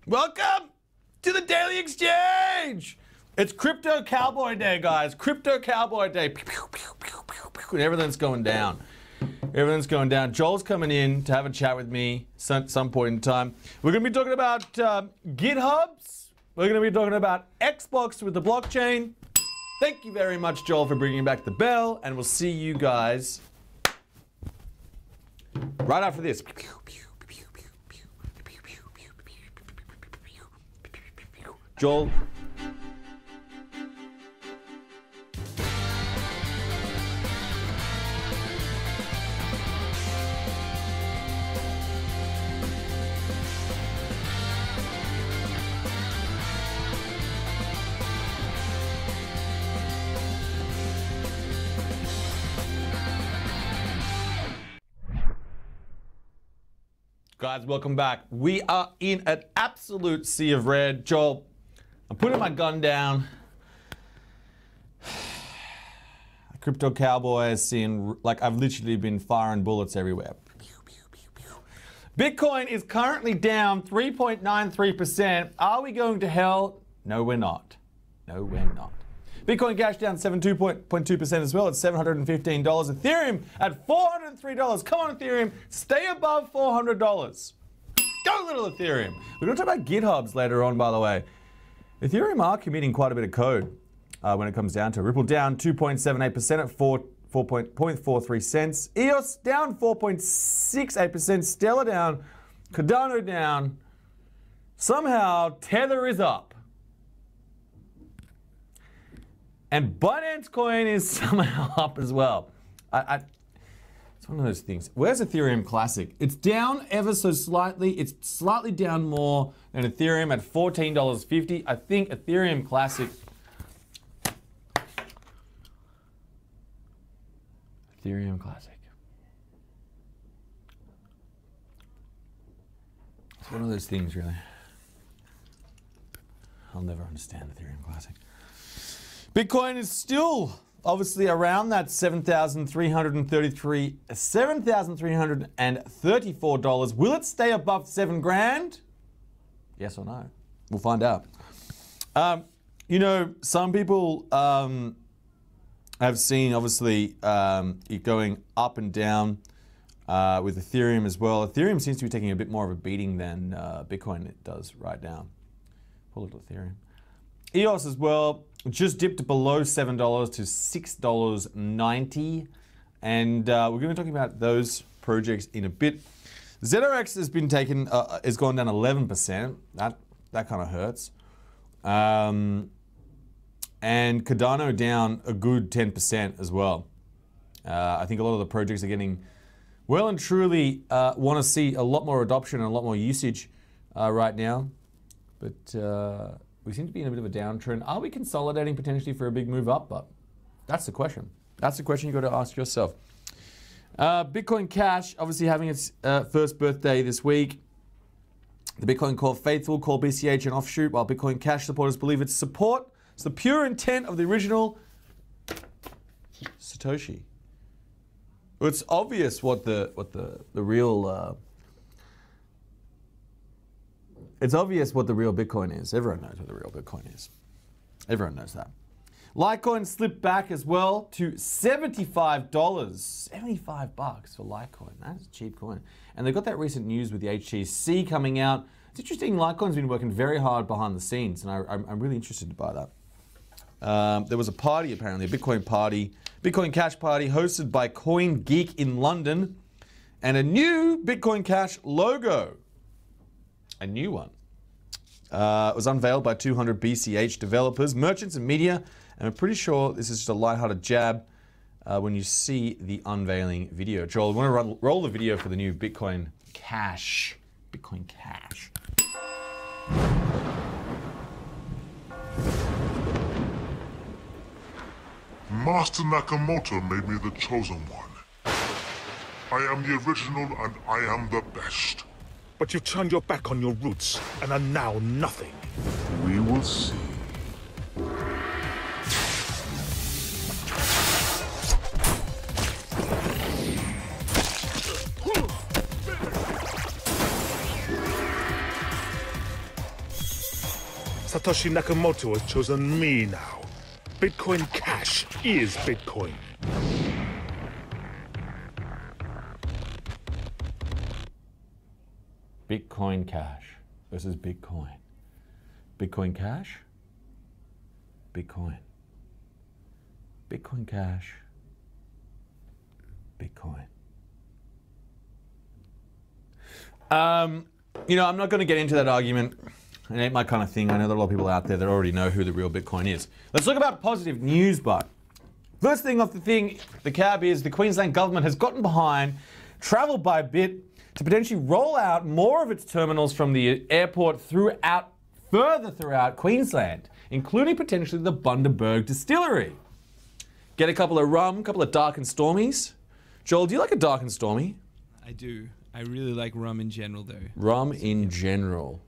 Welcome to the Daily Exchange. It's Crypto Cowboy Day, guys. Crypto Cowboy Day. Pew, pew, pew, pew, pew, pew. Everything's going down. Everything's going down. Joel's coming in to have a chat with me at some point in time. We're going to be talking about GitHubs. We're going to be talking about Xbox with the blockchain. Thank you very much, Joel, for bringing back the bell. And we'll see you guys right after this. Joel. Guys, welcome back. We are in an absolute sea of red. Joel, I'm putting my gun down. Crypto Cowboy has seen, like, I've literally been firing bullets everywhere. Bitcoin is currently down 3.93%. Are we going to hell? No, we're not. No, we're not. Bitcoin Cash down 72.2% as well at $715. Ethereum at $403. Come on, Ethereum. Stay above $400. Go, little Ethereum. We're going to talk about GitHubs later on, by the way. Ethereum are committing quite a bit of code when it comes down to it. Ripple down 2.78% at 4.43 cents. EOS down 4.68%. Stellar down. Cardano down. Somehow, Tether is up. And Binance Coin is somehow up as well. It's one of those things. Where's Ethereum Classic? It's down ever so slightly. It's slightly down more than Ethereum at $14.50. I think Ethereum Classic. Ethereum Classic. It's one of those things, really. I'll never understand Ethereum Classic. Bitcoin is still obviously around that $7,334. Will it stay above 7 grand? Yes or no? We'll find out. You know, some people have seen obviously it going up and down with Ethereum as well. Ethereum seems to be taking a bit more of a beating than Bitcoin does right now. Poor little Ethereum. EOS as well. Just dipped below $7 to $6.90. And we're going to be talking about those projects in a bit. ZRX has been taken, has gone down 11%. That kind of hurts. And Cardano down a good 10% as well. I think a lot of the projects are getting well and truly want to see a lot more adoption and a lot more usage right now. But we seem to be in a bit of a downtrend. Are we consolidating potentially for a big move up? But that's the question. That's the question you've got to ask yourself. Bitcoin Cash, obviously having its first birthday this week. The Bitcoin Core faithful call BCH an offshoot, while Bitcoin Cash supporters believe it's support. It's the pure intent of the original Satoshi. It's obvious what the real it's obvious what the real Bitcoin is. Everyone knows what the real Bitcoin is. Everyone knows that. Litecoin slipped back as well to $75. $75 for Litecoin. That's a cheap coin. And they've got that recent news with the HTC coming out. It's interesting, Litecoin's been working very hard behind the scenes, and I'm really interested by that. There was a party, apparently, a Bitcoin party, Bitcoin Cash party hosted by CoinGeek in London, and a new Bitcoin Cash logo. A new one. It was unveiled by 200 BCH developers, merchants, and media. And I'm pretty sure this is just a lighthearted jab when you see the unveiling video. Joel, I want to roll the video for the new Bitcoin Cash. Bitcoin Cash. Master Nakamoto made me the chosen one. I am the original and I am the best. But you've turned your back on your roots and are now nothing. We will see. Satoshi Nakamoto has chosen me now. Bitcoin Cash is Bitcoin. Bitcoin Cash versus Bitcoin. Bitcoin Cash, Bitcoin. Bitcoin Cash, Bitcoin. You know, I'm not going to get into that argument. It ain't my kind of thing. I know that a lot of people out there that already know who the real Bitcoin is. Let's talk about positive news, but first thing off the cab is the Queensland government has gotten behind Travel by Bit to potentially roll out more of its terminals from the airport further throughout Queensland, including potentially the Bundaberg distillery. Get a couple of rum, a couple of dark and stormies. Joel, do you like a dark and stormy? I do. I really like rum in general, though. Rum in general.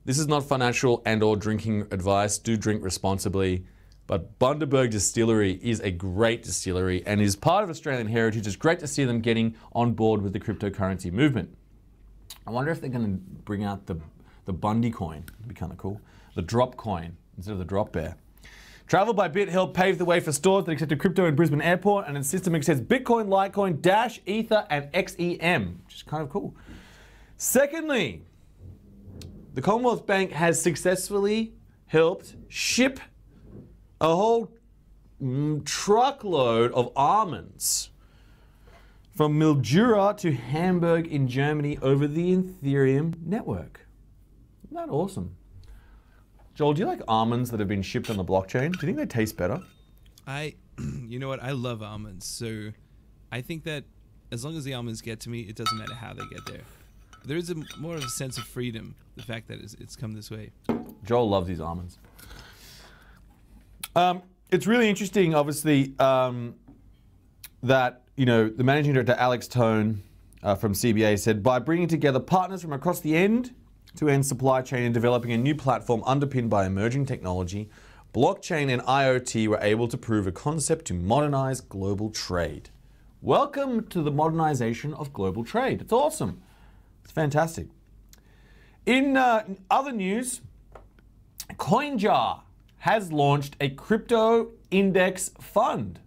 This is not financial and or drinking advice. Do drink responsibly. But Bundaberg Distillery is a great distillery and is part of Australian heritage. It's great to see them getting on board with the cryptocurrency movement. I wonder if they're going to bring out the Bundy coin. It'd be kind of cool. The drop coin instead of the drop bear. Travel by Bit helped pave the way for stores that accepted crypto in Brisbane Airport, and its system accepts Bitcoin, Litecoin, Dash, Ether, and XEM, which is kind of cool. Secondly, the Commonwealth Bank has successfully helped ship a whole truckload of almonds from Mildura to Hamburg in Germany over the Ethereum network. Isn't that awesome? Joel, do you like almonds that have been shipped on the blockchain? Do you think they taste better? You know what? I love almonds, so I think that as long as the almonds get to me, it doesn't matter how they get there. There is more of a sense of freedom, the fact that it's come this way. Joel loves his almonds. It's really interesting, obviously, that, you know, the managing director, Alex Tone from CBA said, by bringing together partners from across the end-to-end supply chain and developing a new platform underpinned by emerging technology, blockchain and IoT were able to prove a concept to modernize global trade. Welcome to the modernization of global trade. It's awesome. It's fantastic. In other news, CoinJar has launched a crypto index fund.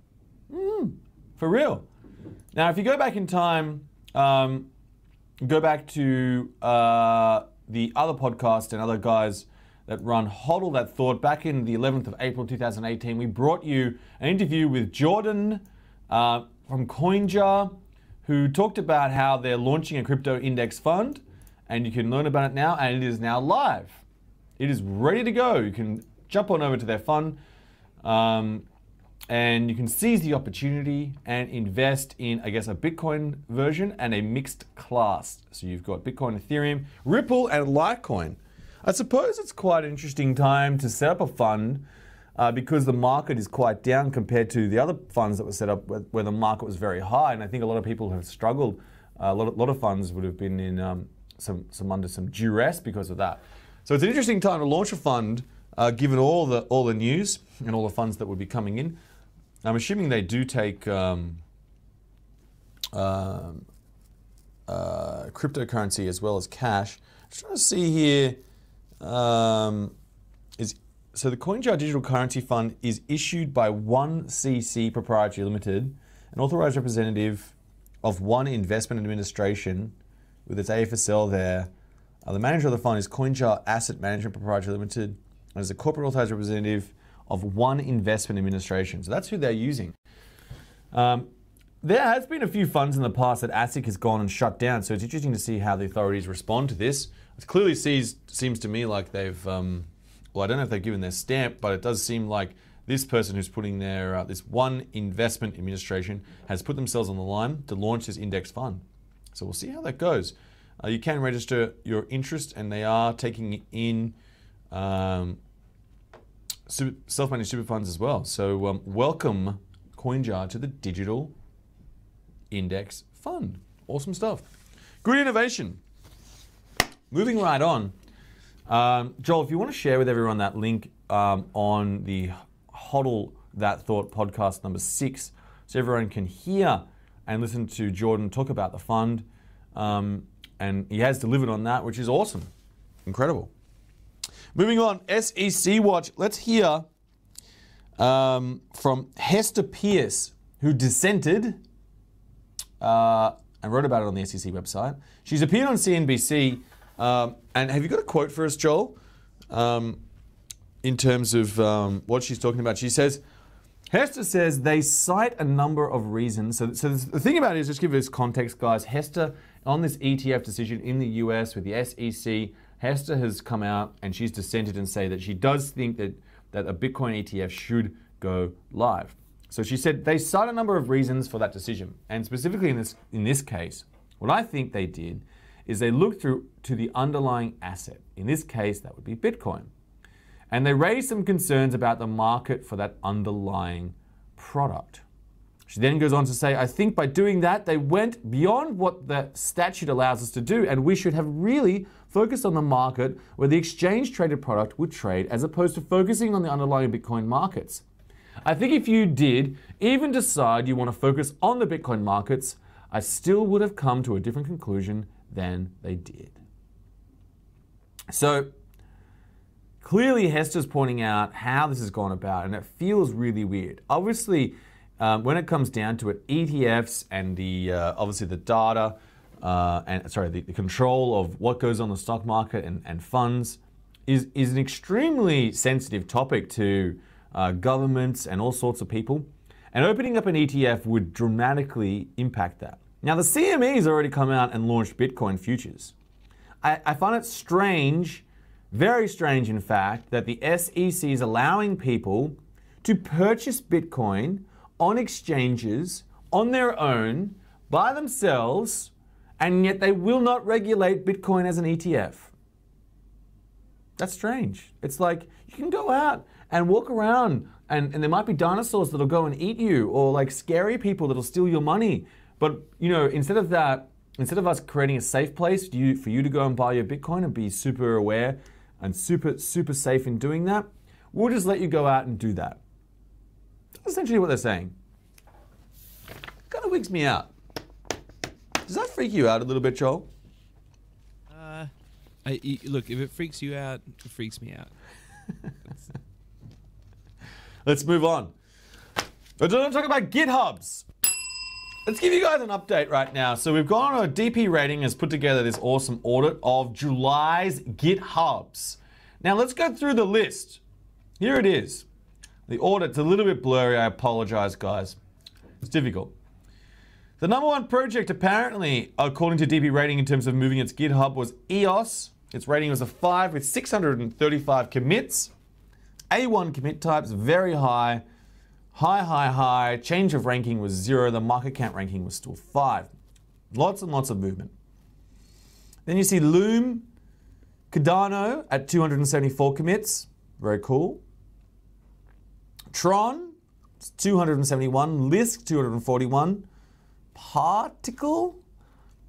For real. Now, if you go back in time, go back to the other podcast and other guys that run Hodl That Thought. Back in the 11th of April 2018, we brought you an interview with Jordan from CoinJar, who talked about how they're launching a crypto index fund, and you can learn about it now, and it is now live. It is ready to go. You can jump on over to their fund, and you can seize the opportunity and invest in, I guess, a Bitcoin version and a mixed class. So you've got Bitcoin, Ethereum, Ripple, and Litecoin. I suppose it's quite an interesting time to set up a fund because the market is quite down compared to the other funds that were set up where the market was very high. And I think a lot of people have struggled. A lot of funds would have been in under some duress because of that. So it's an interesting time to launch a fund, given all the news and all the funds that would be coming in. I'm assuming they do take cryptocurrency as well as cash. I'm just trying to see here. So the CoinJar Digital Currency Fund is issued by 1CC Proprietary Limited, an authorized representative of One Investment Administration with its AFSL there. The manager of the fund is CoinJar Asset Management Proprietary Limited and is a corporate authorized representative of One Investment Administration. So that's who they're using. There has been a few funds in the past that ASIC has gone and shut down, so it's interesting to see how the authorities respond to this. It clearly seems to me like they've, well, I don't know if they've given their stamp, but it does seem like this person who's putting their, this One Investment Administration has put themselves on the line to launch this index fund. So we'll see how that goes. You can register your interest, and they are taking in self-managed super funds as well. So welcome CoinJar to the Digital Index Fund. Awesome stuff. Good innovation. Moving right on. Joel, if you want to share with everyone that link on the Hodl That Thought podcast number 6, so everyone can hear and listen to Jordan talk about the fund. And he has delivered on that, which is awesome. Incredible. Moving on, SEC Watch. Let's hear from Hester Pierce, who dissented and wrote about it on the SEC website. She's appeared on CNBC. And have you got a quote for us, Joel? In terms of what she's talking about. She says, Hester says they cite a number of reasons. So the thing about it is, just give this context, guys. Hester, on this ETF decision in the US with the SEC, Hester has come out and she's dissented and say that she does think that a Bitcoin ETF should go live. So she said they cite a number of reasons for that decision. And specifically in this case, what I think they did is they looked through to the underlying asset. In this case, that would be Bitcoin. And they raised some concerns about the market for that underlying product. She then goes on to say, I think by doing that, they went beyond what the statute allows us to do, and we should have really focused on the market where the exchange-traded product would trade, as opposed to focusing on the underlying Bitcoin markets. I think if you did even decide you want to focus on the Bitcoin markets, I still would have come to a different conclusion than they did. So clearly Hester's pointing out how this has gone about, and it feels really weird. Obviously, when it comes down to it, ETFs and the obviously the data, the control of what goes on the stock market and funds is an extremely sensitive topic to governments and all sorts of people. And opening up an ETF would dramatically impact that. Now, the CME has already come out and launched Bitcoin futures. I find it strange, very strange in fact, that the SEC is allowing people to purchase Bitcoin on exchanges on their own, by themselves, and yet they will not regulate Bitcoin as an ETF. That's strange. It's like you can go out and walk around and there might be dinosaurs that'll go and eat you, or like scary people that'll steal your money. But you know, instead of that, instead of us creating a safe place for you to go and buy your Bitcoin and be super aware and super safe in doing that, we'll just let you go out and do that. That's essentially what they're saying. Kind of wigs me out. Does that freak you out a little bit, Joel? Look, if it freaks you out, it freaks me out. Let's move on. But don't talk about GitHubs. Let's give you guys an update right now. So we've gone on a DP Rating has put together this awesome audit of July's GitHubs. Now let's go through the list. Here it is. The audit's a little bit blurry. I apologize, guys. It's difficult. The number one project, apparently, according to DP Rating in terms of moving its GitHub, was EOS. Its rating was a 5 with 635 commits. A1 commit types, very high. High. Change of ranking was 0. The market cap ranking was still 5. Lots and lots of movement. Then you see Loom, Cardano at 274 commits. Very cool. Tron, 271. Lisk, 241. Particle,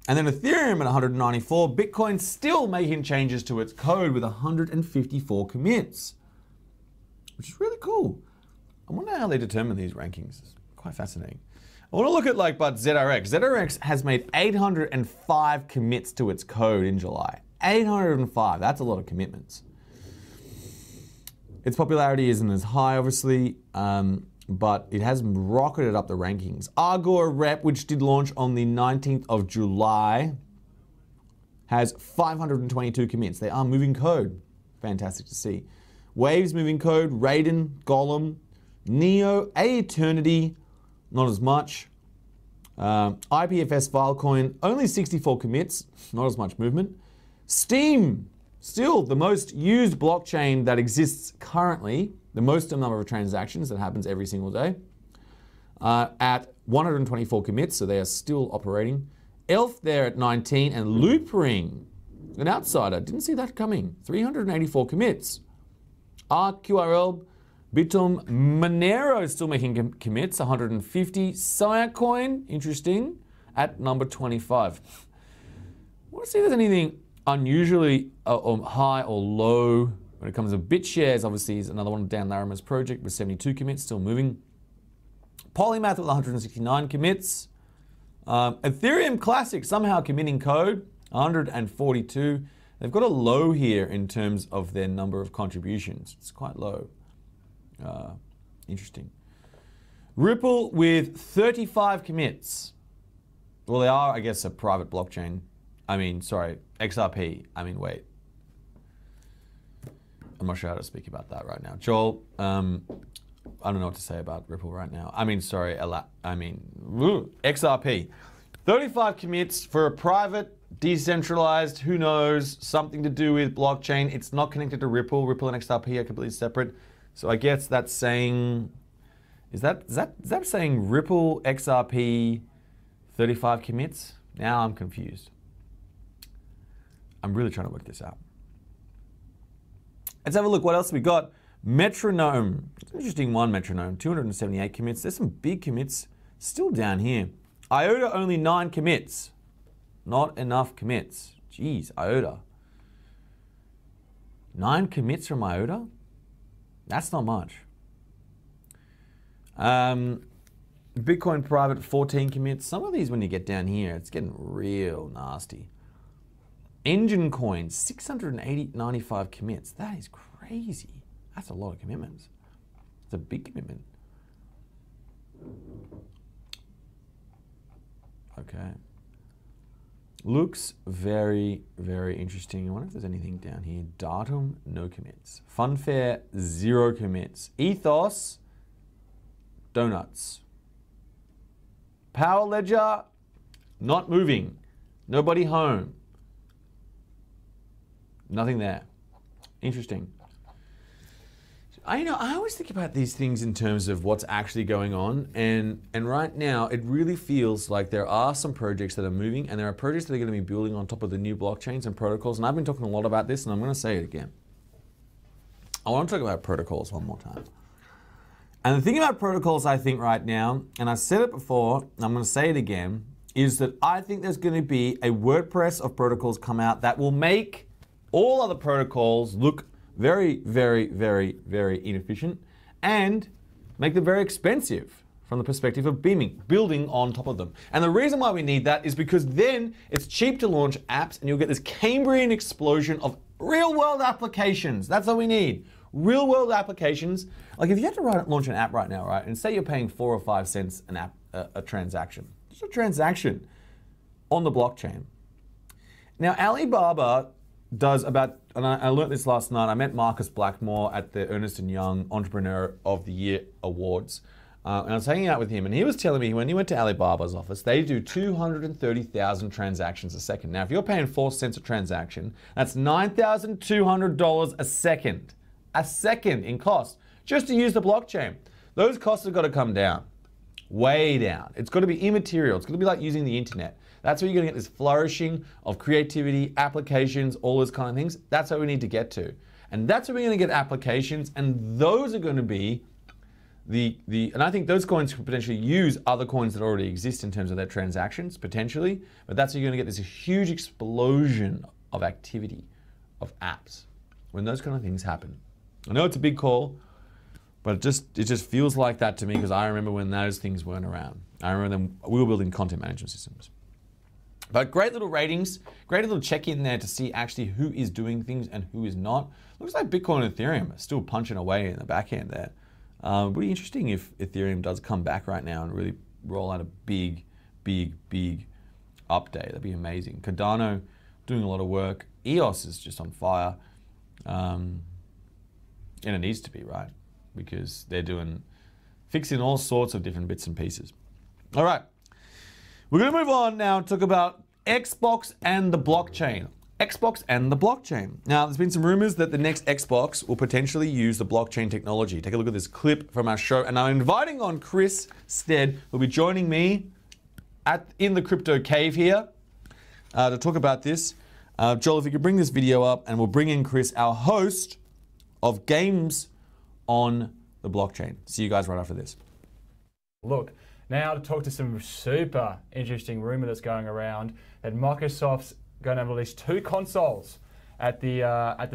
and then Ethereum at 194. Bitcoin still making changes to its code with 154 commits, which is really cool. I wonder how they determine these rankings. It's quite fascinating. I want to look at but ZRX. ZRX has made 805 commits to its code in July. 805, that's a lot of commitments. Its popularity isn't as high, obviously, but it has rocketed up the rankings. Argor Rep, which did launch on the 19th of July, has 522 commits. They are moving code. Fantastic to see. Waves moving code, Raiden, Golem, Neo, Eternity, not as much. IPFS Filecoin, only 64 commits, not as much movement. Steam, still the most used blockchain that exists currently, the most number of transactions that happens every single day, at 124 commits, so they are still operating. Elf there at 19, and Loopring, an outsider, didn't see that coming, 384 commits. RQRL, Bitum, Monero is still making commits, 150. Siacoin, interesting, at number 25. I want to see if there's anything unusually high or low when it comes to BitShares. Obviously is another one of Dan Larimer's project with 72 commits, still moving. Polymath with 169 commits. Ethereum Classic somehow committing code, 142. They've got a low here in terms of their number of contributions. It's quite low. Interesting. Ripple with 35 commits. Well, they are, I guess, a private blockchain. I mean, sorry, XRP. I mean, wait. I'm not sure how to speak about that right now. Joel, I don't know what to say about Ripple right now. I mean, sorry, XRP. 35 commits for a private, decentralized, who knows, something to do with blockchain. It's not connected to Ripple. Ripple and XRP are completely separate. So I guess that's saying, is that saying Ripple, XRP, 35 commits? Now I'm confused. I'm really trying to work this out. Let's have a look. What else we got? Metronome. It's an interesting one, Metronome. 278 commits. There's some big commits still down here. IOTA only 9 commits. Not enough commits. Jeez, IOTA. 9 commits from IOTA? That's not much. Bitcoin private, 14 commits. Some of these, when you get down here, it's getting real nasty. Engine Coin, 695 commits. That is crazy. That's a lot of commitments. It's a big commitment. Okay. Looks very, very interesting. I wonder if there's anything down here. Datum, no commits. Funfair, 0 commits. Ethos, donuts. Power Ledger, not moving. Nobody home. Nothing there. Interesting. I always think about these things in terms of what's actually going on, and right now it really feels like there are some projects that are moving, and there are projects that are going to be building on top of the new blockchains and protocols, and I've been talking a lot about this, and I'm going to say it again. I want to talk about protocols one more time. And the thing about protocols, I think right now, and I said it before, and I'm going to say it again, is that I think there's going to be a WordPress of protocols come out that will make all other protocols look very, very, very, very inefficient and make them very expensive from the perspective of building on top of them. And the reason why we need that is because then it's cheap to launch apps and you'll get this Cambrian explosion of real world applications. That's what we need. Real world applications. Like if you had to launch an app right now, right, and say you're paying 4 or 5 cents an app, a transaction. Just a transaction on the blockchain. Now Alibaba does about, and I learned this last night, I met Marcus Blackmore at the Ernst & Young Entrepreneur of the Year Awards. And I was hanging out with him, and he was telling me when he went to Alibaba's office, they do 230,000 transactions a second. Now, if you're paying 4 cents a transaction, that's $9,200 a second. A second in cost, just to use the blockchain. Those costs have got to come down, way down. It's got to be immaterial. It's going to be like using the internet. That's where you're going to get this flourishing of creativity, applications, all those kind of things. That's what we need to get to. And that's where we're going to get applications, and those are going to be and I think those coins could potentially use other coins that already exist in terms of their transactions, potentially, but that's where you're going to get this huge explosion of activity, of apps, when those kind of things happen. I know it's a big call, but it just feels like that to me because I remember when those things weren't around. I remember we were building content management systems. But great little ratings, great little check in there to see actually who is doing things and who is not. Looks like Bitcoin and Ethereum are still punching away in the back end there. It'd be interesting if Ethereum does come back right now and really roll out a big, big, big update. That'd be amazing. Cardano doing a lot of work. EOS is just on fire. And it needs to be, right? Because they're fixing all sorts of different bits and pieces. All right. We're going to move on now and talk about Xbox and the blockchain. Xbox and the blockchain. Now, there's been some rumors that the next Xbox will potentially use the blockchain technology. Take a look at this clip from our show. And I'm inviting on Chris Stead, who'll be joining me in the crypto cave here to talk about this. Joel, if you could bring this video up, and we'll bring in Chris, our host of Games on the Blockchain. See you guys right after this. Look, now to talk to some super interesting rumor that's going around that Microsoft's going to release 2 consoles at the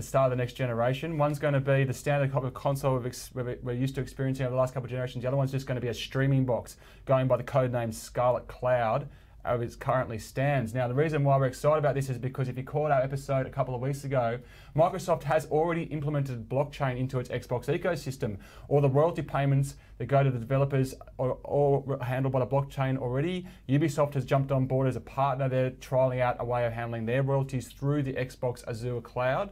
start of the next generation. One's going to be the standard type of console we're used to experiencing over the last couple of generations. The other one's just going to be a streaming box going by the code name Scarlet Cloud. as it currently stands. Now, the reason why we're excited about this is because if you caught our episode a couple of weeks ago, Microsoft has already implemented blockchain into its Xbox ecosystem. All the royalty payments that go to the developers are all handled by the blockchain already. Ubisoft has jumped on board as a partner. They're trialing out a way of handling their royalties through the Xbox Azure cloud.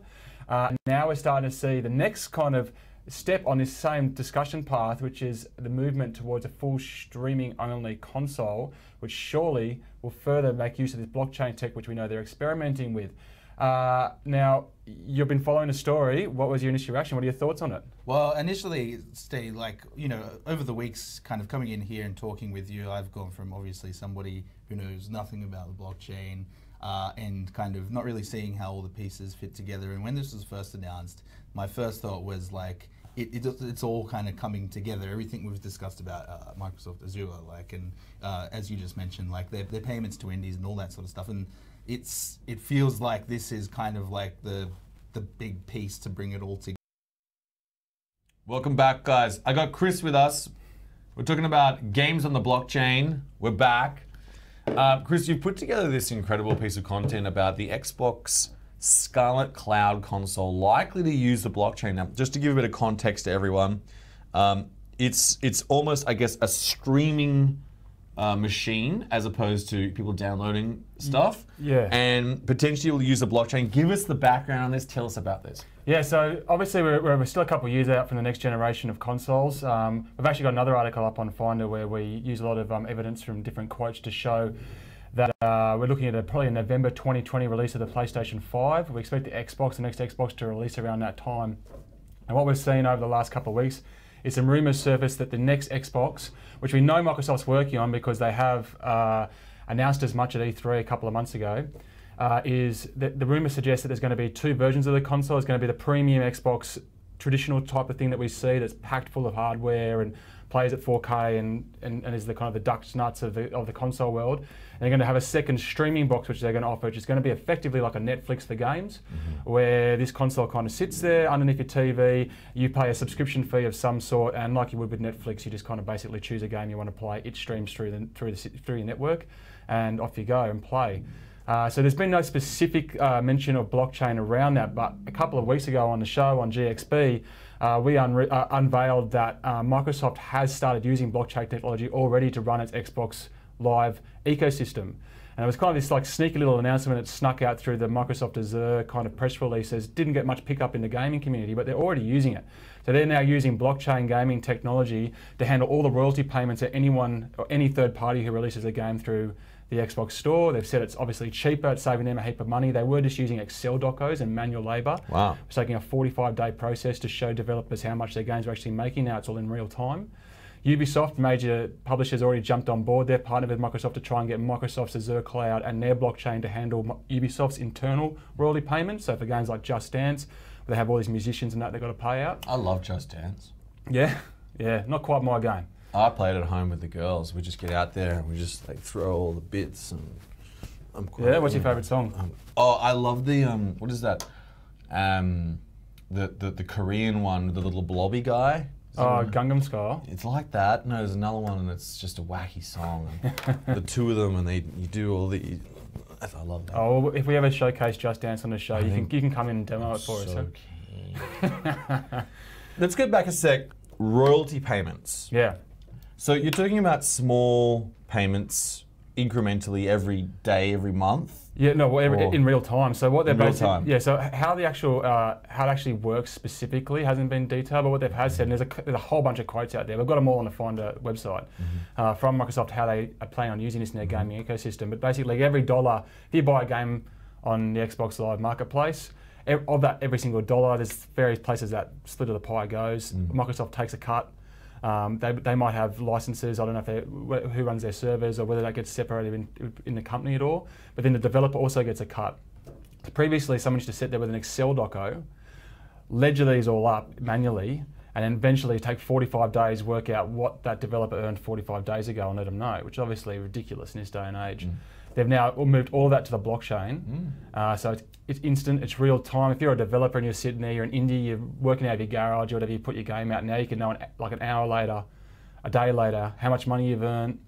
Now we're starting to see the next kind of step on this same discussion path, which is the movement towards a full streaming-only console, which surely will further make use of this blockchain tech, which we know they're experimenting with. Now, you've been following the story. What was your initial reaction? What are your thoughts on it? Well, initially, Steve, like, you know, over the weeks kind of coming in here and talking with you, I've gone from obviously somebody who knows nothing about the blockchain and kind of not really seeing how all the pieces fit together. And when this was first announced, my first thought was like, it's all kind of coming together. Everything we've discussed about Microsoft Azure, like, and as you just mentioned, like their payments to indies and all that sort of stuff. And it feels like this is kind of like the big piece to bring it all together. Welcome back, guys. I got Chris with us. We're talking about games on the blockchain. We're back. Chris, you've put together this incredible piece of content about the Xbox Scarlet Cloud console likely to use the blockchain. Now, just to give a bit of context to everyone, it's almost, I guess, a streaming machine as opposed to people downloading stuff. Yeah. And potentially will use the blockchain. Give us the background on this. Tell us about this. Yeah, so obviously we're still a couple of years out from the next generation of consoles. We've actually got another article up on Finder where we use a lot of evidence from different quotes to show that we're looking at probably a November 2020 release of the PlayStation 5. We expect the next Xbox to release around that time. And what we've seen over the last couple of weeks is some rumours surfaced that the next Xbox, which we know Microsoft's working on because they have announced as much at E3 a couple of months ago, is that the rumours suggest that there's going to be two versions of the console. It's going to be the premium Xbox traditional type of thing that we see that's packed full of hardware and plays at 4K and is the kind of the ducks nuts of the console world. And they're going to have a second streaming box which they're going to offer, which is going to be effectively like a Netflix for games, where this console kind of sits there underneath your TV, you pay a subscription fee of some sort, and like you would with Netflix, you just kind of basically choose a game you want to play, it streams through your network, and off you go and play. So there's been no specific mention of blockchain around that, but a couple of weeks ago on the show on GXB, we unveiled that Microsoft has started using blockchain technology already to run its Xbox Live ecosystem. And it was kind of this like sneaky little announcement that snuck out through the Microsoft Azure kind of press releases. Didn't get much pickup in the gaming community, but they're already using it. So they're now using blockchain gaming technology to handle all the royalty payments at anyone or any third party who releases a game through the Xbox Store. They've said it's obviously cheaper, it's saving them a heap of money. They were just using Excel docos and manual labour. Wow. It's taking a 45-day process to show developers how much their games are actually making. Now it's all in real time. Ubisoft, major publishers, already jumped on board. They're partnered with Microsoft to try and get Microsoft's Azure Cloud and their blockchain to handle Ubisoft's internal royalty payments. So for games like Just Dance, where they have all these musicians and that they've got to pay out. I love Just Dance. Yeah, not quite my game. I play it at home with the girls. We just get out there and we just like throw all the bits. And I'm quite, yeah, what's your favourite song? I love the what is that? The Korean one, the little blobby guy. Gangnam Style. It's like that. No, there's another one, and it's just a wacky song. The two of them, and you do all the. I love that. Oh, well, if we ever showcase Just Dance on the show, you can come in and demo it for us. So keen. Let's get back a sec. Royalty payments. Yeah. So you're talking about small payments incrementally every day, every month. Yeah, no, well, in real time. So what they're basically, yeah. So how the actual how it actually works specifically hasn't been detailed, but what they've said, and there's a whole bunch of quotes out there. We've got them all on the Finder website from Microsoft how they are planning on using this in their gaming ecosystem. But basically, every dollar, if you buy a game on the Xbox Live Marketplace, of that every single dollar, there's various places that split of the pie goes. Microsoft takes a cut. They might have licenses. I don't know if who runs their servers or whether that gets separated in the company at all. But then the developer also gets a cut. So previously, someone used to sit there with an Excel doco, ledger these all up manually, and then eventually take 45 days, work out what that developer earned 45 days ago and let them know, which is obviously ridiculous in this day and age. They've now moved all that to the blockchain. So it's instant, it's real time. If you're a developer and you're sitting there, you're in India, you're working out of your garage or whatever, you put your game out, now you can know like an hour later, a day later, how much money you've earned,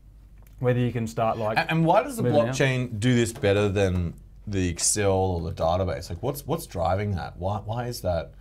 whether you can start like. And why does the moving out. blockchain do this better than the Excel or the database? Like, what's driving that? Why is that?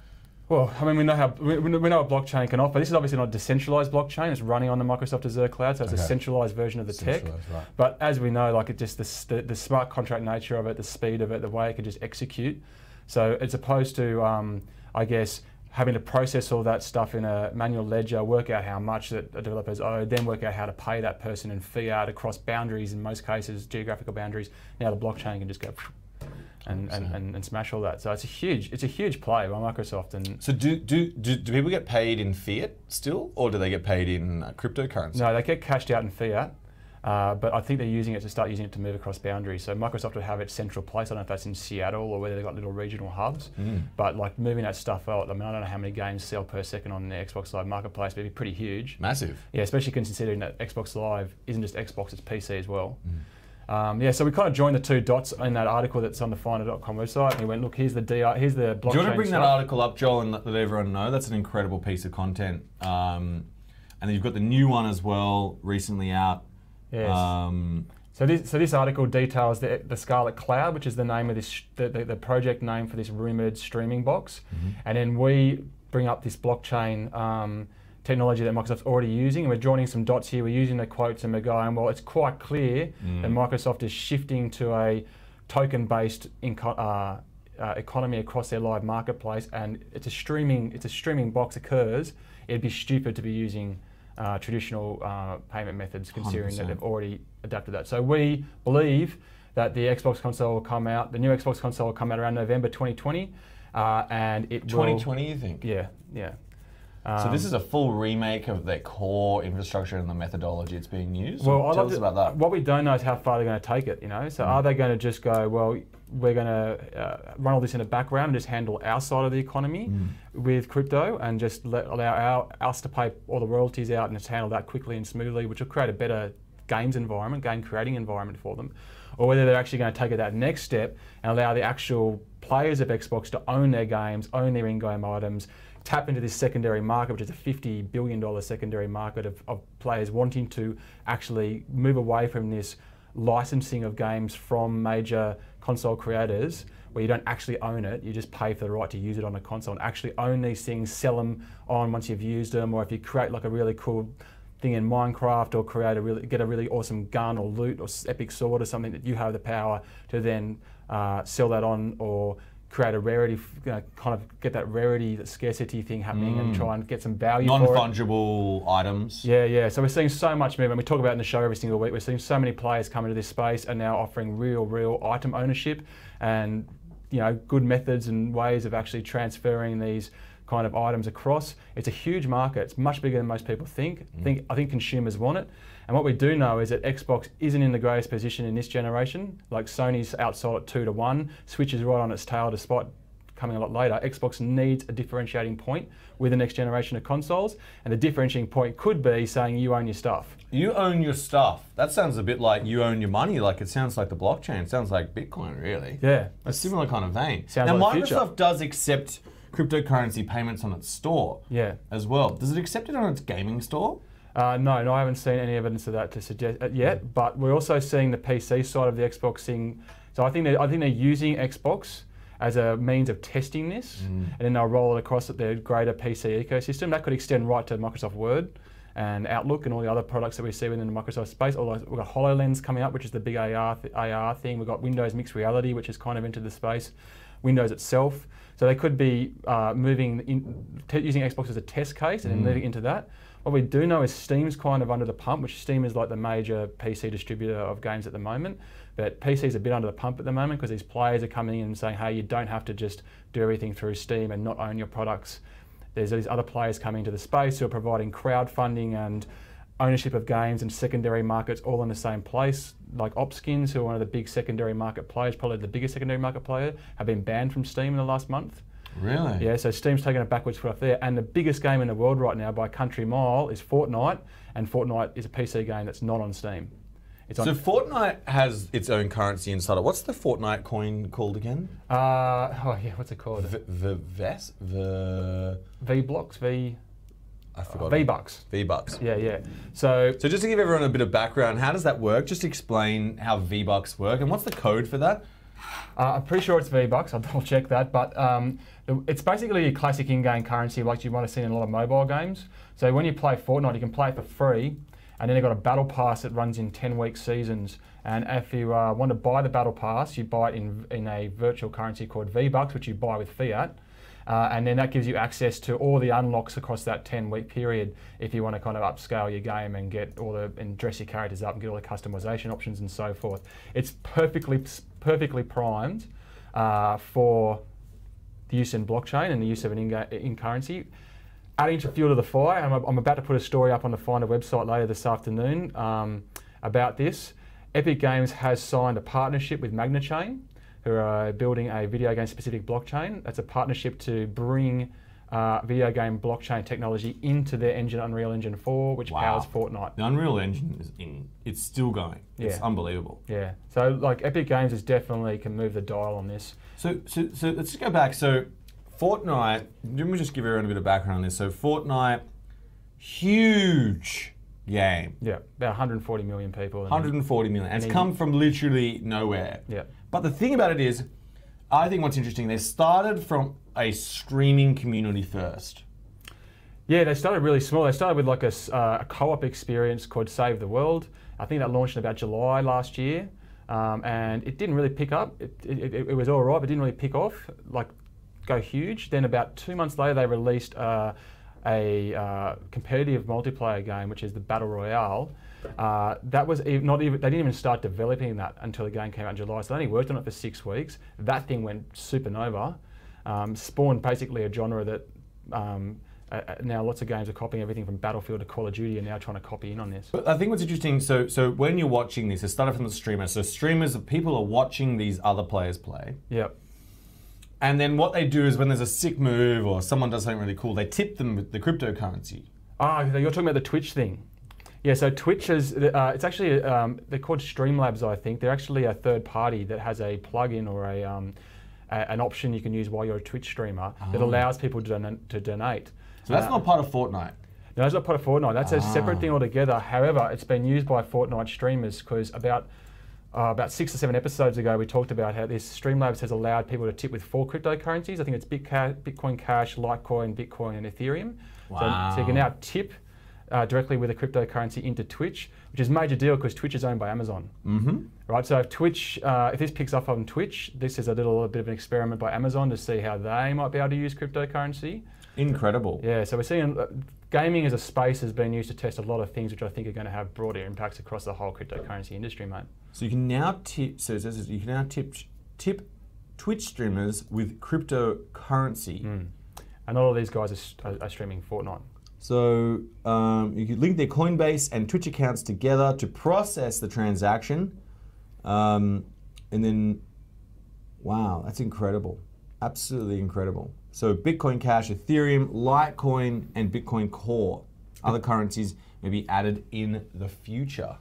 Well, I mean, we know how we know what blockchain can offer. This is obviously not a decentralized blockchain. It's running on the Microsoft Azure cloud, so it's a centralized version of the tech. Right. But as we know, like, it just the smart contract nature of it, the speed of it, the way it can just execute. So as opposed to, I guess, having to process all that stuff in a manual ledger, work out how much that the developers owe, then work out how to pay that person in fiat across boundaries, in most cases, geographical boundaries. Now the blockchain can just go and smash all that. So it's a huge play by Microsoft. And so do people get paid in fiat still, or do they get paid in cryptocurrency? No, they get cashed out in fiat. But I think they're using it to move across boundaries. So Microsoft would have its central place. I don't know if that's in Seattle or whether they've got little regional hubs. But like moving that stuff out, I mean, I don't know how many games sell per second on the Xbox Live marketplace, but it'd be pretty huge. Massive. Yeah, especially considering that Xbox Live isn't just Xbox, it's PC as well. Yeah, so we kind of joined the two dots in that article that's on the Finder.com website, and we went, look, here's the here's the blockchain. Do you want to bring stuff. that article up, Joel, and let everyone know? That's an incredible piece of content. And then you've got the new one as well, recently out. Yes. So this article details the Scarlet Cloud, which is the name of this the project name for this rumored streaming box, and then we bring up this blockchain technology that Microsoft's already using, and we're joining some dots here. We're using the quotes and we're going, well, it's quite clear that Microsoft is shifting to a token-based economy across their live marketplace, and it's a streaming box occurs. It'd be stupid to be using traditional payment methods, considering 100%. That they've already adapted that. So we believe that the Xbox console will come out, the new Xbox console will come out around November 2020, and it 2020, you think? Yeah. So this is a full remake of their core infrastructure and the methodology it's being used? Well, tell us about that. What we don't know is how far they're going to take it, you know? So are they going to just go, well, we're going to run all this in the background and just handle our side of the economy with crypto and just allow us to pay all the royalties out and just handle that quickly and smoothly, which will create a better games environment, game creating environment for them? Or whether they're actually going to take it that next step and allow the actual players of Xbox to own their games, own their in-game items, tap into this secondary market, which is a $50 billion secondary market of players wanting to actually move away from this licensing of games from major console creators, where you don't actually own it, you just pay for the right to use it on a console and actually own these things, sell them on once you've used them, or if you create like a really cool thing in Minecraft or get a really awesome gun or loot or epic sword or something that you have the power to then sell that on, or create a rarity, kind of get that rarity, that scarcity thing happening and try and get some value for it. Non-fungible items. Yeah. So we're seeing so much movement. We talk about it in the show every single week. We're seeing so many players come into this space and now offering real item ownership and, you know, good methods and ways of actually transferring these kind of items across. It's a huge market. It's much bigger than most people think. I think consumers want it. And what we do know is that Xbox isn't in the greatest position in this generation. Like Sony's outsold at 2-1, Switch is right on its tail despite coming a lot later. Xbox needs a differentiating point with the next generation of consoles, and the differentiating point could be saying you own your stuff. You own your stuff. That sounds a bit like you own your money. Like it sounds like the blockchain. It sounds like Bitcoin, really. Yeah. A similar kind of vein. Sounds now, like Microsoft does accept cryptocurrency payments on its store as well. Does it accept it on its gaming store? No, I haven't seen any evidence of that to suggest yet. But we're also seeing the PC side of the Xbox thing. So I think they're using Xbox as a means of testing this, and then they'll roll it across their greater PC ecosystem. That could extend right to Microsoft Word and Outlook and all the other products that we see within the Microsoft space. Although we've got HoloLens coming up, which is the big AR thing. We've got Windows Mixed Reality, which is kind of into the space. Windows itself. So they could be using Xbox as a test case and then moving into that. What we do know is Steam's kind of under the pump, which Steam is like the major PC distributor of games at the moment. But PC's a bit under the pump at the moment because these players are coming in and saying, hey, you don't have to just do everything through Steam and not own your products. There's these other players coming into the space who are providing crowdfunding and ownership of games and secondary markets all in the same place. Like Opskins, who are one of the big secondary market players, probably the biggest secondary market player, have been banned from Steam in the last month. Really? Yeah, so Steam's taken a backwards foot off there. And the biggest game in the world right now by country mile is Fortnite, and Fortnite is a PC game that's not on Steam. So Fortnite has its own currency inside it. What's the Fortnite coin called again? What's it called? V-Blocks? V-Blocks, I forgot. V-Bucks. V-Bucks. Yeah. So So just to give everyone a bit of background, how does that work? Just explain how V-Bucks work and what's the code for that? I'm pretty sure it's V-Bucks. I'll double check that. But it's basically a classic in-game currency like you might have seen in a lot of mobile games. So when you play Fortnite, you can play it for free. And then they've got a battle pass that runs in 10-week seasons. And if you want to buy the battle pass, you buy it in a virtual currency called V-Bucks, which you buy with fiat. And then that gives you access to all the unlocks across that 10-week period if you want to kind of upscale your game and get and dress your characters up and get all the customization options and so forth. It's perfectly primed for the use in blockchain and the use of an in currency. Adding to fuel to the fire, I'm about to put a story up on the Finder website later this afternoon about this. Epic Games has signed a partnership with MagnaChain, who are building a video game specific blockchain. That's a partnership to bring video game blockchain technology into their engine, Unreal Engine 4, which powers Fortnite. The Unreal Engine it's still going. It's unbelievable. Yeah. So like Epic Games is definitely can move the dial on this. So let's just go back. So Fortnite, let me just give everyone a bit of background on this. So Fortnite, huge game. Yeah, about 140 million people. 140 million. And it's come from literally nowhere. Yeah. But the thing about it is, I think what's interesting, they started from a streaming community first. Yeah, they started really small. They started with like a co-op experience called Save the World. I think that launched in about July last year. And it didn't really pick up. It was all right, but it didn't really pick off, like go huge. Then about 2 months later, they released a competitive multiplayer game, which is the Battle Royale. That was not even, they didn't even start developing that until the game came out in July. So they only worked on it for 6 weeks. That thing went supernova, spawned basically a genre that now lots of games are copying everything from Battlefield to Call of Duty and now trying to copy in on this. But I think what's interesting, so when you're watching this, it started from the streamers. So streamers, people are watching these other players play. Yep. And then what they do is when there's a sick move or someone does something really cool, they tip them with the cryptocurrency. Ah, you're talking about the Twitch thing. Yeah, so Twitch is, it's actually, they're called Streamlabs, I think. They're actually a third party that has a plugin or an option you can use while you're a Twitch streamer that allows people to donate. So that's not part of Fortnite. No, that's not part of Fortnite. That's a separate thing altogether. However, it's been used by Fortnite streamers because about 6 or 7 episodes ago, we talked about how this Streamlabs has allowed people to tip with 4 cryptocurrencies. I think it's Bitcoin Cash, Litecoin, Bitcoin, and Ethereum. Wow. So you can now tip directly with a cryptocurrency into Twitch, which is a major deal because Twitch is owned by Amazon. Mm-hmm. Right. So if Twitch, if this picks up on Twitch, this is a little bit of an experiment by Amazon to see how they might be able to use cryptocurrency. Incredible. Yeah. So we're seeing gaming as a space has been used to test a lot of things, which I think are going to have broader impacts across the whole cryptocurrency industry, mate. So you can now tip. So it says you can now tip Twitch streamers with cryptocurrency. And all of these guys are streaming Fortnite. So you can link their Coinbase and Twitch accounts together to process the transaction, and then, wow, that's incredible, absolutely incredible. So Bitcoin Cash, Ethereum, Litecoin, and Bitcoin Core. Other currencies may be added in the future.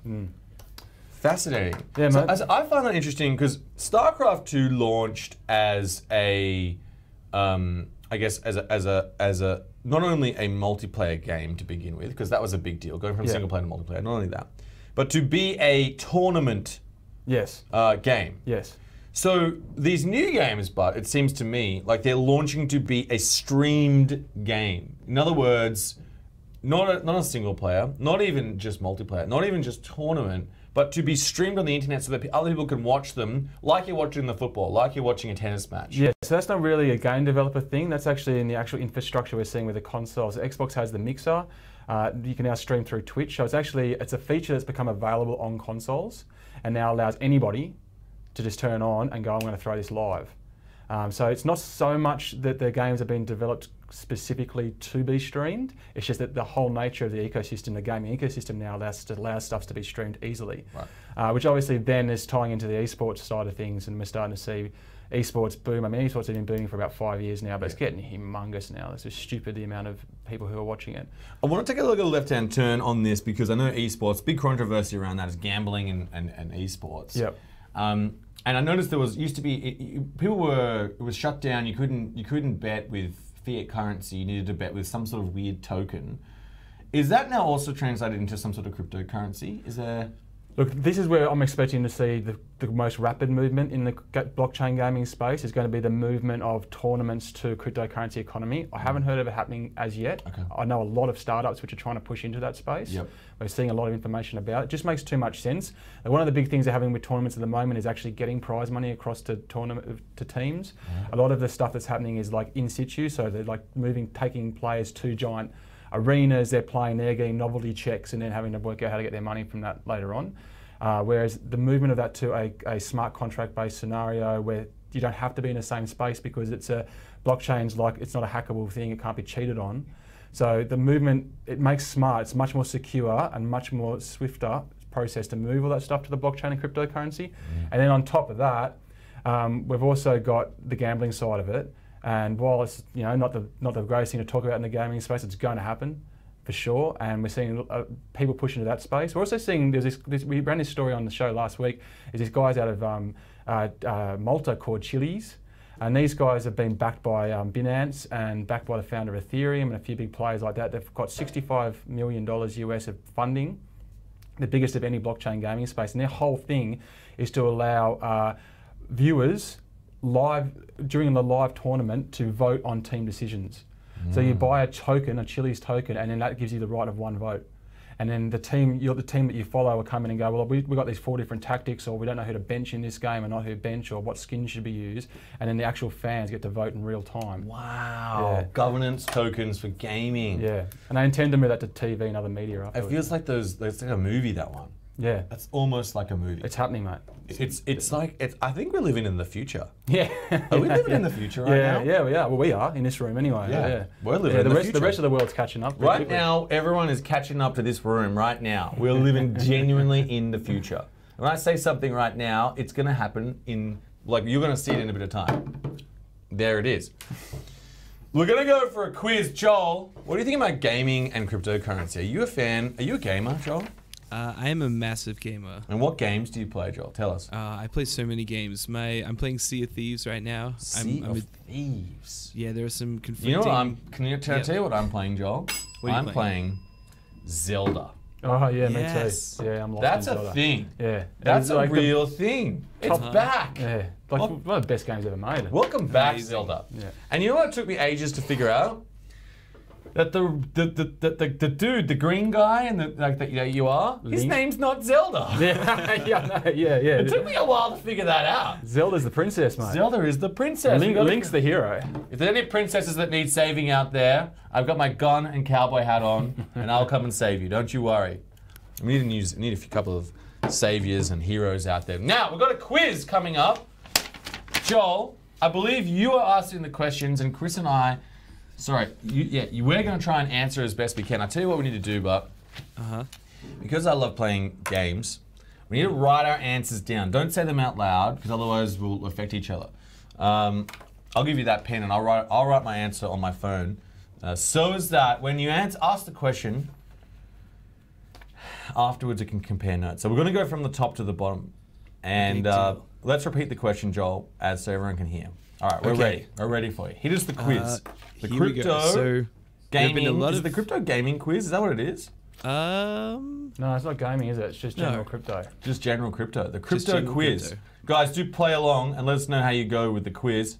Fascinating. Yeah, so mate. I find that interesting because StarCraft 2 launched as a, I guess as a not only a multiplayer game to begin with, because that was a big deal, going from single player to multiplayer. Not only that, but to be a tournament game. Yes. So these new games, but it seems to me like they're launching to be a streamed game. In other words, not a single player, not even just multiplayer, not even just tournament, but to be streamed on the internet so that other people can watch them like you're watching the football, like you're watching a tennis match. Yeah, so that's not really a game developer thing. That's actually in the actual infrastructure we're seeing with the consoles. Xbox has the mixer. You can now stream through Twitch. So it's a feature that's become available on consoles and now allows anybody to just turn on and go, I'm going to throw this live. So it's not so much that the games have been developed specifically to be streamed. It's just that the whole nature of the ecosystem, the gaming ecosystem now allows stuff to be streamed easily. Right. Which obviously then is tying into the esports side of things, and we're starting to see esports boom. I mean, esports have been booming for about 5 years now, but it's getting humongous now. It's just stupid the amount of people who are watching it. I want to take a look at a left-hand turn on this because I know esports, big controversy around that is gambling and esports. Yep. And I noticed there used to be it was shut down. You couldn't bet with fiat currency. You needed to bet with some sort of weird token. Is that now also translated into some sort of cryptocurrency? Is there... Look, this is where I'm expecting to see the most rapid movement in the blockchain gaming space is going to be the movement of tournaments to cryptocurrency economy. I haven't heard of it happening as yet. Okay. I know a lot of startups which are trying to push into that space. Yep. We're seeing a lot of information about it. It just makes too much sense. And one of the big things they're having with tournaments at the moment is actually getting prize money across to teams. A lot of the stuff that's happening is like in situ, so they're like taking players to giant arenas, they're playing, they're getting novelty checks and then having to work out how to get their money from that later on. Whereas the movement of that to a smart contract based scenario where you don't have to be in the same space because it's a blockchain's like, it's not a hackable thing, it can't be cheated on. So the movement, it makes smart, it's much more secure and much more swifter process to move all that stuff to the blockchain and cryptocurrency. And then on top of that, we've also got the gambling side of it. And while it's not the greatest thing to talk about in the gaming space, it's going to happen for sure. And we're seeing people push into that space. We're also seeing we ran this story on the show last week. Is these guys out of Malta called Chili's, and these guys have been backed by Binance and backed by the founder of Ethereum and a few big players like that. They've got $65 million US of funding, the biggest of any blockchain gaming space. And their whole thing is to allow viewers during the live tournament to vote on team decisions. So you buy a token, a Chili's token, and then that gives you the right of one vote. And then the team that you follow will come in and go, well, we've got these 4 different tactics, or we don't know who to bench in this game and not who to bench, or what skin should be used. And then the actual fans get to vote in real time. Wow. Yeah. Governance tokens for gaming. Yeah. And they intend to move that to TV and other media It afterwards. feels like it's like a movie, that one. Yeah. That's almost like a movie. It's happening, mate. I think we're living in the future. Yeah. Are we living in the future right now? Yeah, we are. Well, we are in this room anyway. Yeah. We're living in the future. The rest of the world's catching up. Right quickly. now, everyone is catching up to this room right now. We're living genuinely in the future. When I say something right now, it's going to happen you're going to see it in a bit of time. There it is. We're going to go for a quiz. Joel, what do you think about gaming and cryptocurrency? Are you a fan? Are you a gamer, Joel? I am a massive gamer. And what games do you play, Joel? Tell us. I play so many games. I'm playing Sea of Thieves right now. Sea of Thieves. Yeah, there are some conflicting... You know what Can I tell you what I'm playing, Joel? What are you I'm playing Zelda. Oh yeah, Yes. me too. Yeah, I'm lost That's in a Zelda. thing. Yeah, That's It's a like real thing. It's back. Yeah, like one of the best games ever made. Welcome back, Amazing. Zelda. Yeah. And you know what took me ages to figure out? That the dude, the green guy, and that you are, his Link? name's not Zelda. Yeah. It took me a while to figure that out. Zelda's the princess, mate. Zelda is the princess. Link's the hero. If there's any princesses that need saving out there, I've got my gun and cowboy hat on, and I'll come and save you. Don't you worry. We need a couple of saviors and heroes out there. Now we've got a quiz coming up. Joel, I believe you are asking the questions, and Chris and I. Sorry, we're going to try and answer as best we can. I'll tell you what we need to do, but because I love playing games, we need to write our answers down. Don't say them out loud, because otherwise we'll affect each other. I'll give you that pen, and I'll write my answer on my phone, so as that when you ask the question, afterwards it can compare notes. So we're going to go from the top to the bottom, and let's repeat the question, Joel, so everyone can hear. All right, we're ready. We're ready for you. Hit us the quiz. The here we go. crypto So, gaming. been a lot Is of- the crypto gaming quiz? Is that what it is? No, it's not gaming, is it? It's just general No. crypto. Just general crypto. The crypto general quiz. crypto. Guys, do play along and let us know how you go with the quiz.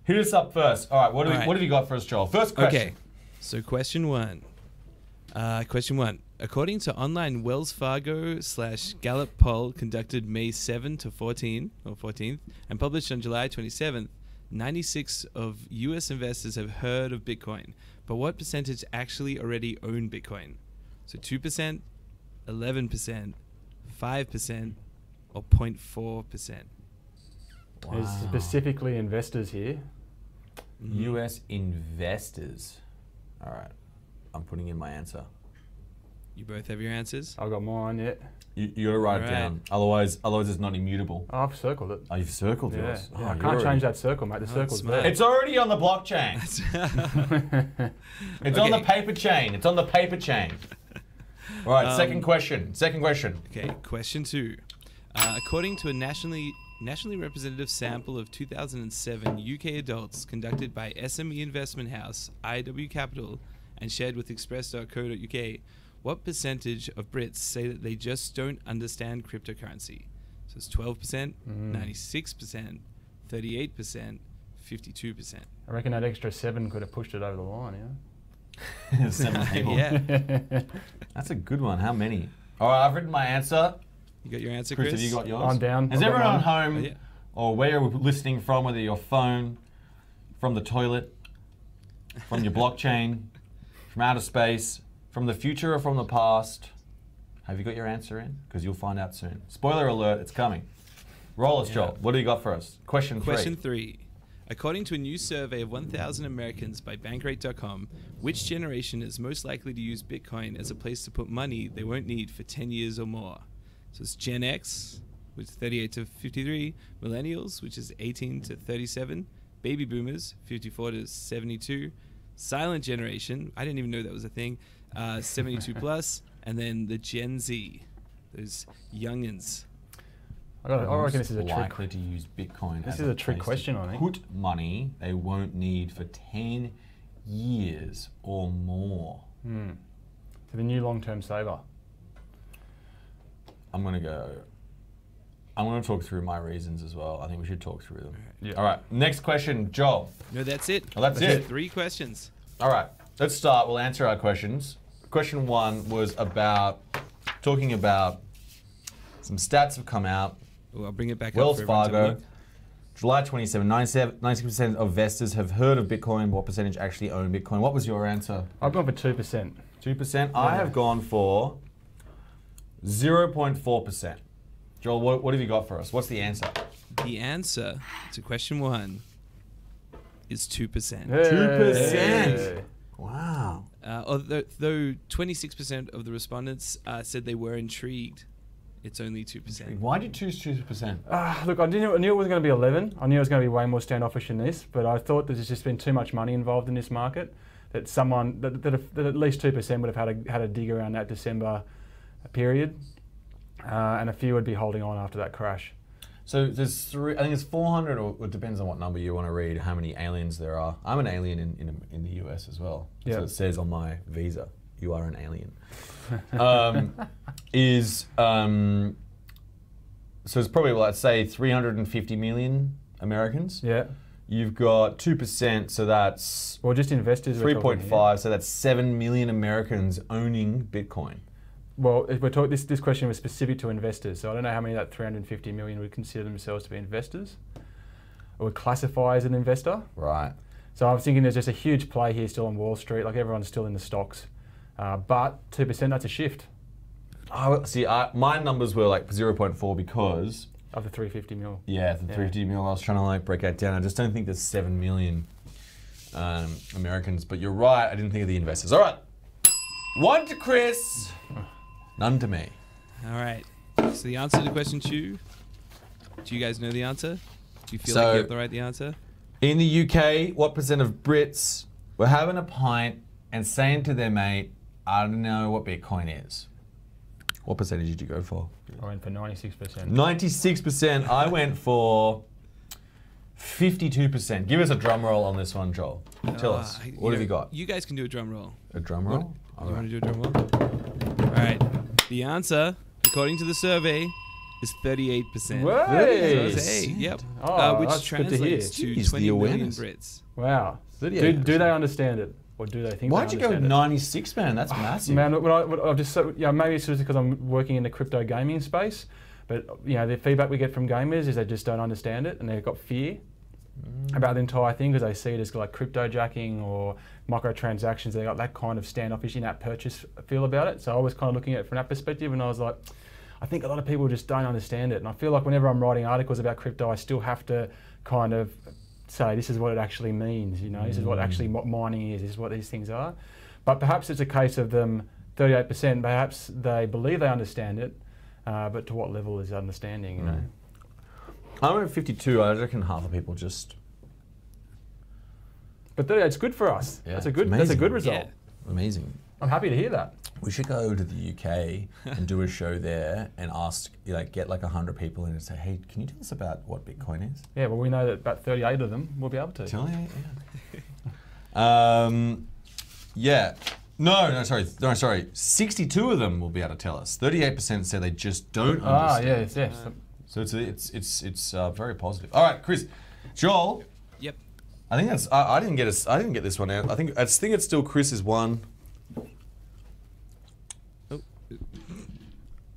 Hit us up first. All right, what have you got for us, Joel? First question. Okay, so question one. According to online Wells Fargo / Gallup poll conducted May 7 to 14th and published on July 27th, 96 of US investors have heard of Bitcoin, but what percentage actually already own Bitcoin? So 2%, 11%, 5%, or 0.4%? There's specifically investors here. US investors. All right, I'm putting in my answer. You both have your answers? I've got mine, yeah. You got to write it Alright. down. Otherwise it's not immutable. Oh, I've circled it. Oh, you've circled Yeah, yours. yeah. Oh, I you're can't change already- that circle, mate. The circle's smart. there. It's already on the blockchain. It's on the Okay. paper chain. It's on the paper chain. All right, second question. Okay, question two. According to a nationally representative sample of 2007 UK adults conducted by SME investment house IW Capital and shared with express.co.uk, what percentage of Brits say that they just don't understand cryptocurrency? So it's 12%, 96%, 38%, 52%. I reckon that extra 7 could have pushed it over the line, yeah? 7 people. Yeah. That's a good one. How many? All right, I've written my answer. You got your answer, Chris, Chris? have you got yours? I'm down. Is I've got everyone at mine. home Oh, yeah. or where you're listening from, whether your phone, from the toilet, from your blockchain, from outer space, from the future or from the past, have you got your answer in? Because you'll find out soon. Spoiler alert, it's coming. Roll us, Joel. What do you got for us? Question 3. Question 3. According to a new survey of 1,000 Americans by Bankrate.com, which generation is most likely to use Bitcoin as a place to put money they won't need for 10 years or more? So it's Gen X, which is 38 to 53, Millennials, which is 18 to 37, Baby Boomers, 54 to 72, Silent Generation, I didn't even know that was a thing, 72 plus, and then the Gen Z, those youngins. I reckon this is a likely trick. to use Bitcoin. This as is a trick place question, to I think. Put money they won't need for 10 years or more. To the new long-term saver. I'm going to talk through my reasons as well. I think we should talk through them. Yeah. All right, next question, Joel. No, that's it. Oh, that's it. 3 questions. All right, let's start. We'll answer our questions. Question 1 was talking about some stats have come out. Ooh, I'll bring it back Wells up for everyone to Fargo, look. July 27, 96% of investors have heard of Bitcoin. What percentage actually own Bitcoin? What was your answer? I've gone for 2%. 2%? I have gone for 0.4%. Joel, what have you got for us? What's the answer? The answer to question 1 is 2%. Hey. 2%. Wow. Though 26% of the respondents said they were intrigued, it's only 2%. Why did you choose 2%? Look, I knew it was going to be 11. I knew it was going to be way more standoffish than this, but I thought there's just been too much money involved in this market that that at least 2% would have had a dig around that December period, and a few would be holding on after that crash. So there's 3, I think it's 400, or it depends on what number you want to read, how many aliens there are. I'm an alien in the US as well. Yeah. So it says on my visa, you are an alien. So it's probably, let's say, 350 million Americans. Yeah. You've got 2%, so that's Well, just investors. we're talking here. 3.5, so that's 7 million Americans owning Bitcoin. Well, if we're talking, this question was specific to investors, so I don't know how many of that 350 million would consider themselves to be investors or would classify as an investor. Right. So I was thinking there's just a huge play here still on Wall Street, like everyone's still in the stocks. But 2%, that's a shift See, my numbers were like 0.4 because... of the 350 mil. Yeah, the 350 mil, I was trying to like break that down. I just don't think there's 7 million Americans, but you're right, I didn't think of the investors. All right, 1 to Chris, none to me. All right. So the answer to question 2, do you guys know the answer? Do you feel So- like you have the right answer? In the UK, what percent of Brits were having a pint and saying to their mate, I don't know what Bitcoin is? What percentage did you go for? I went for 96%. 96%. I went for 52%. Give us a drum roll on this one, Joel. Tell us. What have you got? You guys can do a drum roll. A drum roll? You want to do a drum roll? All right. The answer, according to the survey, is 38%. Hey! So, hey, yep. Oh, Which that's good to translates hear. to Jeez, the 20 million awareness. Brits. Wow. 38%. Do they understand it? Or do they think Why'd they you go with understand 96, man? That's massive. Man, I've just maybe it's just because I'm working in the crypto gaming space, but the feedback we get from gamers is they just don't understand it and they've got fear about the entire thing because they see it as like crypto jacking or microtransactions. They got that kind of standoffish in-app purchase feel about it. So I was kind of looking at it from that perspective, and I was like, I think a lot of people just don't understand it. And I feel like whenever I'm writing articles about crypto, I still have to kind of say this is what it actually means, this is what actually what mining is, this is what these things are. But perhaps it's a case of them 38%, perhaps they believe they understand it, but to what level is understanding, I'm at 52. I reckon half of people just... But 38 it's good for us. Yeah, that's a it's good amazing. result. Yeah. Amazing. I'm happy to hear that. We should go to the UK and do a show there and ask, get like 100 people in and say, hey, can you tell us about what Bitcoin is? Yeah, well, we know that about 38 of them will be able to. Tell you, yeah. Yeah. No, sorry. 62 of them will be able to tell us. 38% say they just don't understand. yes. So it's very positive. All right, Chris, Joel. Yep. I think that's. I didn't get this one out. I think it's still Chris's one. Oh.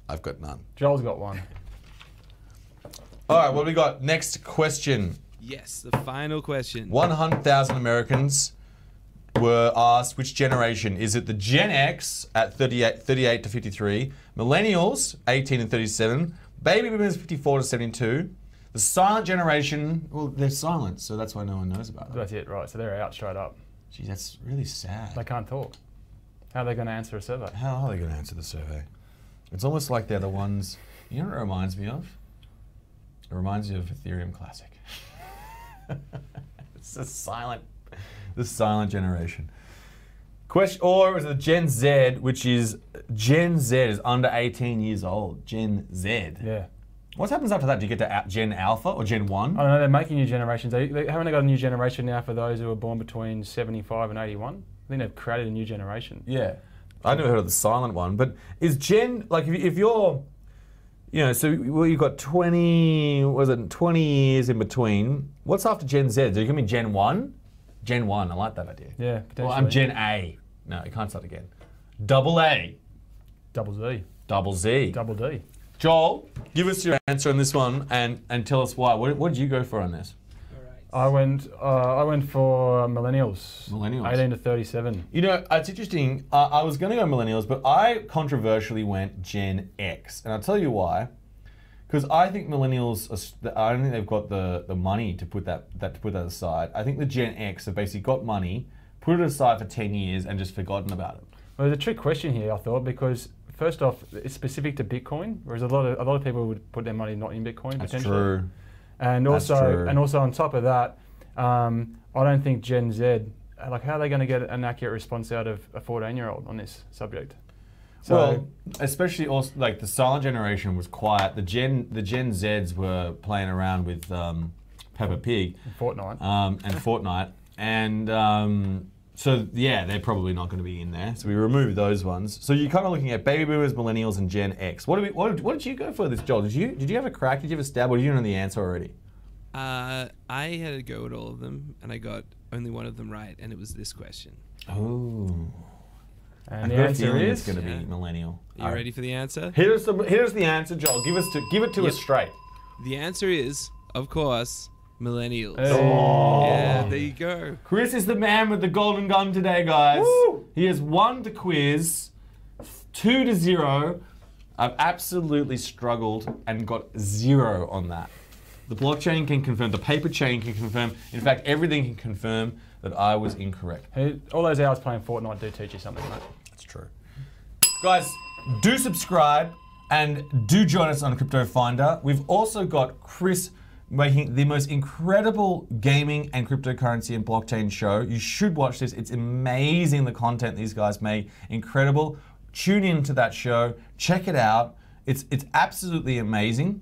I've got none. Joel's got one. All right, what do we got? Next question. Yes, the final question. 100,000 Americans were asked which generation. Is it the Gen X at 38 to 53, Millennials 18 and 37, Baby Boomers 54 to 72, the silent generation, well, they're silent, so that's why no one knows about it. That's it, right? So they're out straight up. Gee, that's really sad. They can't talk. How are they going to answer a survey? How are they going to answer the survey? It's almost like they're the ones, you know what it reminds me of? It reminds me of Ethereum Classic. It's the silent generation. Question, or is it Gen Z, which is Gen Z is under 18 years old. Gen Z. Yeah. What happens after that? Do you get to Gen Alpha or Gen 1? I don't know, they're making new generations. They haven't got a new generation now for those who were born between 75 and 81. I think they've created a new generation. Yeah. I never heard of the silent one, but is Gen, like if you're, you know, so well, you've got 20 years in between. What's after Gen Z? Do you give me Gen 1? Gen 1, I like that idea. Yeah, potentially. Well, I'm Gen A. No, you can't start again. Double A. Double Z. Double Z. Double D. Joel, give us your answer on this one and tell us why. What did you go for on this? I went for millennials. Millennials. 18 to 37. You know, it's interesting. I was going to go millennials, but I controversially went Gen X, and I'll tell you why. Because I think millennials, I don't think they've got the money to put that aside. I think the Gen X have basically got money, put it aside for 10 years, and just forgotten about it. Well, there's a trick question here, I thought, because first off, it's specific to Bitcoin, whereas a lot of people would put their money not in Bitcoin. That's potentially. true. And That's true. also on top of that, I don't think Gen Z, like, how are they going to get an accurate response out of a 14-year-old on this subject? So, well, especially also like the silent generation was quiet. The Gen Zs were playing around with Peppa Pig, Fortnite, and Fortnite, and so yeah, they're probably not going to be in there. So we removed those ones. So you're kind of looking at baby boomers, millennials, and Gen X. What did you go for this, Joel? Did you have a crack? Did you have a stab? Or did you know the answer already? I had to go at all of them, and I got only one of them right, and it was this question. Oh. and the answer is it's going to be millennial. Are you ready for the answer? Here's the answer, Joel. Give it to us straight. The answer is, of course, millennials. Oh. Yeah, there you go. Chris is the man with the golden gun today, guys. Woo! He has won the quiz, 2-0. I've absolutely struggled and got 0 on that. The blockchain can confirm, the paper chain can confirm, in fact, everything can confirm that I was incorrect. Hey, all those hours playing Fortnite do teach you something, mate. That's true. Guys, do subscribe and do join us on Crypto Finder. We've also got Chris making the most incredible gaming and cryptocurrency and blockchain show. You should watch this. It's amazing, the content these guys make. Incredible. Tune in to that show. Check it out. It's absolutely amazing.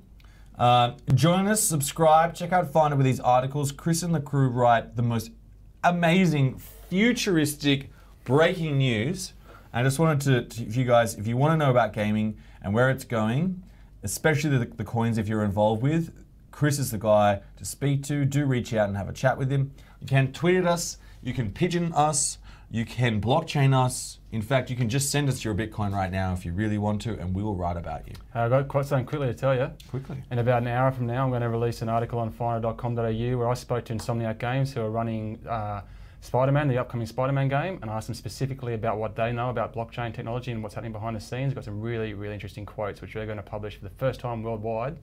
Join us, subscribe, check out Finder with these articles. Chris and the crew write the most amazing, futuristic, breaking news. I just wanted to if you guys, if you want to know about gaming and where it's going, especially the coins if you're involved with, Chris is the guy to speak to. Do reach out and have a chat with him. You can tweet at us, you can pigeon us, you can blockchain us. In fact, you can just send us your Bitcoin right now if you really want to, and we will write about you. I've got quite something quickly to tell you. Quickly. In about an hour from now, I'm going to release an article on finder.com.au where I spoke to Insomniac Games, who are running Spider-Man, the upcoming Spider-Man game, and asked them specifically about what they know about blockchain technology and what's happening behind the scenes. Got some really, really interesting quotes, which they're going to publish for the first time worldwide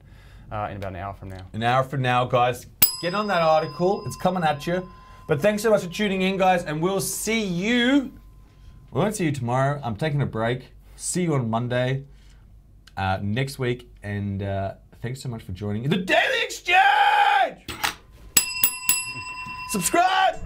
in about an hour from now. An hour from now, guys. Get on that article. It's coming at you. But thanks so much for tuning in, guys, and we'll see you. We won't see you tomorrow. I'm taking a break. See you on Monday next week, and thanks so much for joining the Daily Exchange. Subscribe.